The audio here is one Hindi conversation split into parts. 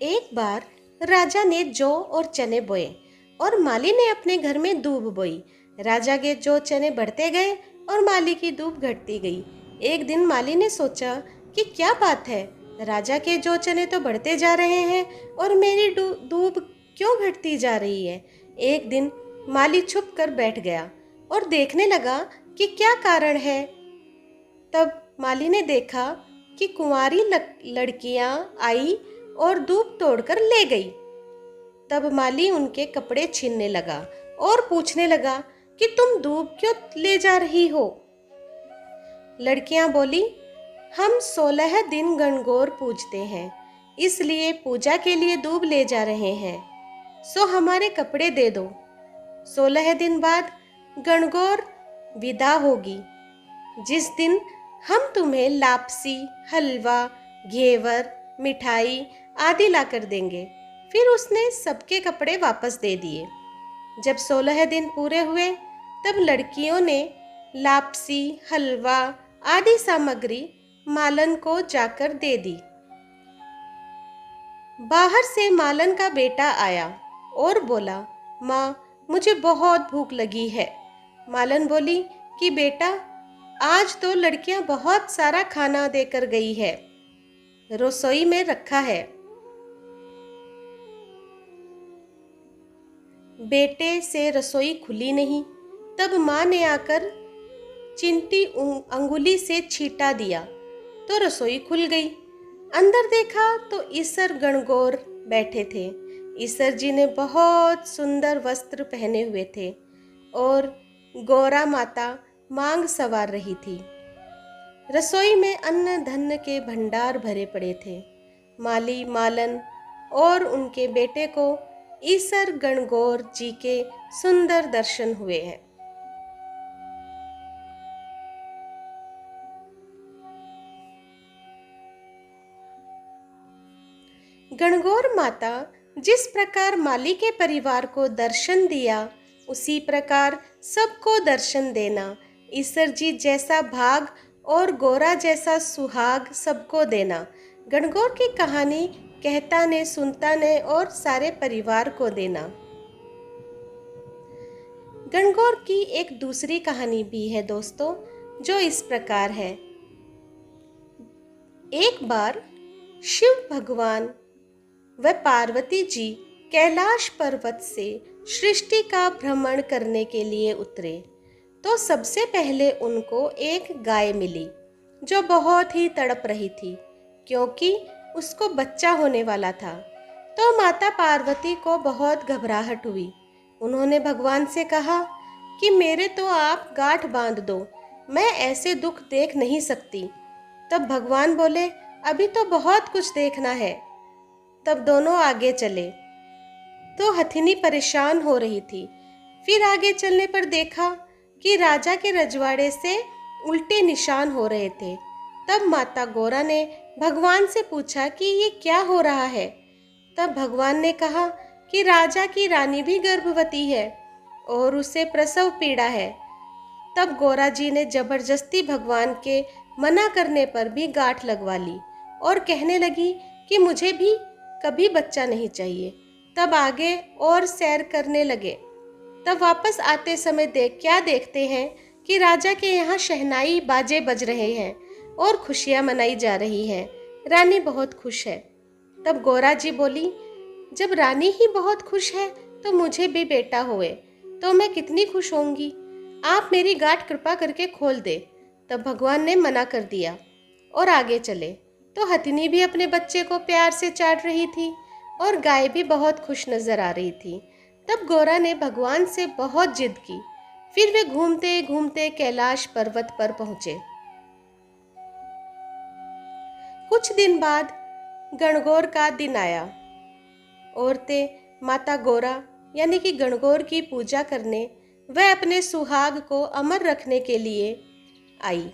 एक बार राजा ने जौ और चने बोए और माली ने अपने घर में दूब बोई। राजा के जौ चने बढ़ते गए और माली की दूब घटती गई। एक दिन माली ने सोचा कि क्या बात है, राजा के जौ चने तो बढ़ते जा रहे हैं और मेरी दूब क्यों घटती जा रही है। एक दिन माली छुप कर बैठ गया और देखने लगा कि क्या कारण है। तब माली ने देखा कि कुंवारी लड़कियां आई और दूब तोड़कर ले गई। तब माली उनके कपड़े छीनने लगा और पूछने लगा कि तुम दूब क्यों ले जा रही हो। लड़कियां बोली, हम 16 दिन गणगौर पूजते हैं, इसलिए पूजा के लिए दूब ले जा रहे हैं, सो हमारे कपड़े दे दो। 16 दिन बाद गणगौर विदा होगी, जिस दिन हम तुम्हें लापसी, हलवा, घेवर, मिठाई आदि लाकर देंगे। फिर उसने सबके कपड़े वापस दे दिए। जब 16 दिन पूरे हुए तब लड़कियों ने लापसी, हलवा आदि सामग्री मालन को जाकर दे दी। बाहर से मालन का बेटा आया और बोला, माँ, मुझे बहुत भूख लगी है। मालन बोली कि बेटा, आज तो लड़कियां बहुत सारा खाना देकर गई है, रसोई में रखा है। बेटे से रसोई खुली नहीं। तब माँ ने आकर चिंटी अंगुली से छींटा दिया तो रसोई खुल गई। अंदर देखा तो ईसर गणगौर बैठे थे। ईसर जी ने बहुत सुंदर वस्त्र पहने हुए थे और गौरा माता मांग सवार रही थी। रसोई में अन्न धन के भंडार भरे पड़े थे। माली, मालन और उनके बेटे को ईसर गणगौर जी के सुंदर दर्शन हुए हैं। गणगौर माता जिस प्रकार माली के परिवार को दर्शन दिया, उसी प्रकार सबको दर्शन देना। ईसर जी जैसा भाग और गौरा जैसा सुहाग सबको देना। गणगौर की कहानी कहता ने, सुनता ने और सारे परिवार को देना। गणगौर की एक दूसरी कहानी भी है दोस्तों, जो इस प्रकार है। एक बार शिव भगवान व पार्वती जी कैलाश पर्वत से सृष्टि का भ्रमण करने के लिए उतरे तो सबसे पहले उनको एक गाय मिली जो बहुत ही तड़प रही थी, क्योंकि उसको बच्चा होने वाला था। तो माता पार्वती को बहुत घबराहट हुई। उन्होंने भगवान से कहा कि मेरे तो आप गांठ बांध दो, मैं ऐसे दुख देख नहीं सकती। तब भगवान बोले, अभी तो बहुत कुछ देखना है। तब दोनों आगे चले तो हथिनी परेशान हो रही थी। फिर आगे चलने पर देखा कि राजा के रजवाड़े से उल्टे निशान हो रहे थे। तब माता गौरा ने भगवान से पूछा कि ये क्या हो रहा है। तब भगवान ने कहा कि राजा की रानी भी गर्भवती है और उसे प्रसव पीड़ा है। तब गौरा जी ने जबरदस्ती भगवान के मना करने पर भी गांठ लगवा ली और कहने लगी कि मुझे भी कभी बच्चा नहीं चाहिए। तब आगे और सैर करने लगे। तब वापस आते समय क्या देखते हैं कि राजा के यहाँ शहनाई बाजे बज रहे हैं और खुशियाँ मनाई जा रही हैं। रानी बहुत खुश है। तब गौरा जी बोली, जब रानी ही बहुत खुश है तो मुझे भी बेटा होए तो मैं कितनी खुश होंगी। आप मेरी गांठ कृपा करके खोल दे। तब भगवान ने मना कर दिया और आगे चले तो हथिनी भी अपने बच्चे को प्यार से चाट रही थी और गाय भी बहुत खुश नजर आ रही थी। तब गौरा ने भगवान से बहुत जिद की। फिर वे घूमते घूमते कैलाश पर्वत पर पहुंचे। कुछ दिन बाद गणगौर का दिन आया। औरतें माता गौरा यानी कि गणगौर की पूजा करने व अपने सुहाग को अमर रखने के लिए आई।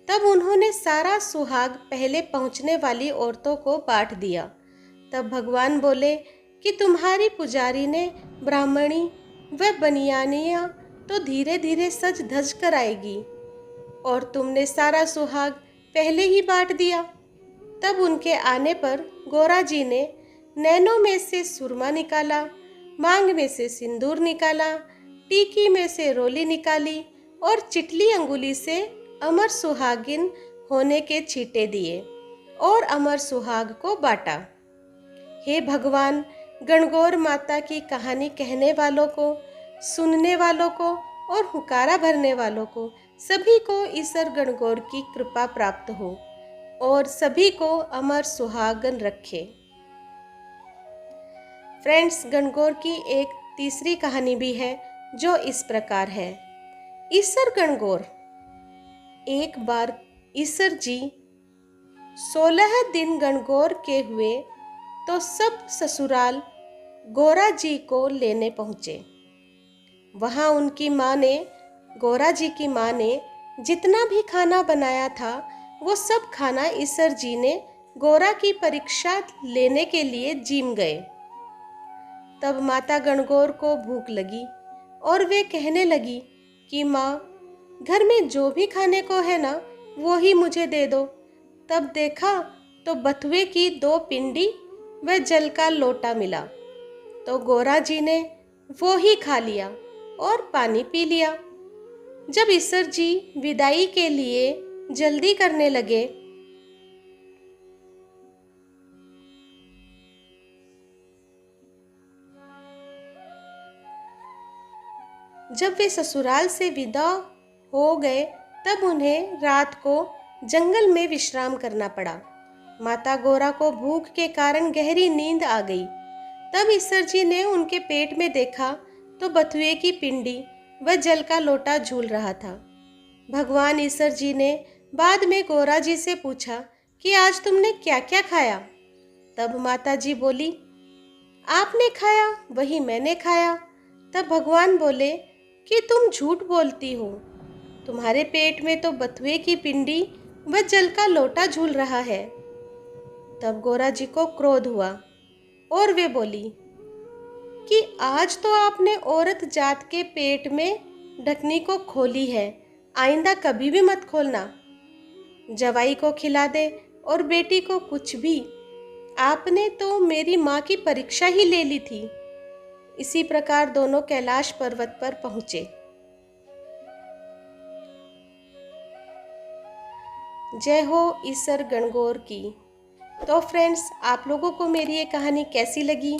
तब उन्होंने सारा सुहाग पहले पहुंचने वाली औरतों को बांट दिया। तब भगवान बोले कि तुम्हारी पुजारी ने ब्राह्मणी व बनियानियाँ तो धीरे धीरे सज धज कर आएगी और तुमने सारा सुहाग पहले ही बांट दिया। तब उनके आने पर गौरा जी ने नैनों में से सुरमा निकाला, मांग में से सिंदूर निकाला, टीकी में से रोली निकाली और चिटली अंगुली से अमर सुहागिन होने के छींटे दिए और अमर सुहाग को बांटा। हे भगवान, गणगौर माता की कहानी कहने वालों को, सुनने वालों को और हुकारा भरने वालों को, सभी को ईश्वर गणगौर की कृपा प्राप्त हो और सभी को अमर सुहागन रखे। फ्रेंड्स, गणगौर की एक तीसरी कहानी भी है जो इस प्रकार है। ईश्वर गणगौर। एक बार ईश्वर जी 16 दिन गणगौर के हुए तो सब ससुराल गोरा जी को लेने पहुँचे। वहाँ उनकी माँ ने, गोरा जी की माँ ने जितना भी खाना बनाया था वो सब खाना ईश्वर जी ने गोरा की परीक्षा लेने के लिए जिम गए। तब माता गणगौर को भूख लगी और वे कहने लगी कि माँ, घर में जो भी खाने को है ना वो ही मुझे दे दो। तब देखा तो बथुए की 2 पिंडी व जल का लोटा मिला, तो गोरा जी ने वो ही खा लिया और पानी पी लिया। जब ईश्वर जी विदाई के लिए जल्दी करने लगे जब वे ससुराल से विदा हो गए तब उन्हें रात को जंगल में विश्राम करना पड़ा। माता गौरा को भूख के कारण गहरी नींद आ गई। तब ईश्वर जी ने उनके पेट में देखा तो बथुए की पिंडी व जल का लोटा झूल रहा था। भगवान ईश्वर जी ने बाद में गौरा जी से पूछा कि आज तुमने क्या क्या खाया। तब माता जी बोली, आपने खाया वही मैंने खाया। तब भगवान बोले कि तुम झूठ बोलती हो, तुम्हारे पेट में तो बथुए की पिंडी व जल का लोटा झूल रहा है। तब गोरा जी को क्रोध हुआ और वे बोली कि आज तो आपने औरत जात के पेट में ढकनी को खोली है, आइंदा कभी भी मत खोलना। जवाई को खिला दे और बेटी को कुछ भी, आपने तो मेरी माँ की परीक्षा ही ले ली थी। इसी प्रकार दोनों कैलाश पर्वत पर पहुंचे। जय हो ईश्वर गणगौर की। तो फ्रेंड्स, आप लोगों को मेरी ये कहानी कैसी लगी,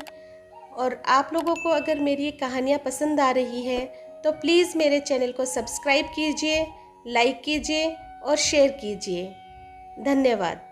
और आप लोगों को अगर मेरी ये कहानियाँ पसंद आ रही है तो प्लीज़ मेरे चैनल को सब्सक्राइब कीजिए, लाइक कीजिए और शेयर कीजिए। धन्यवाद।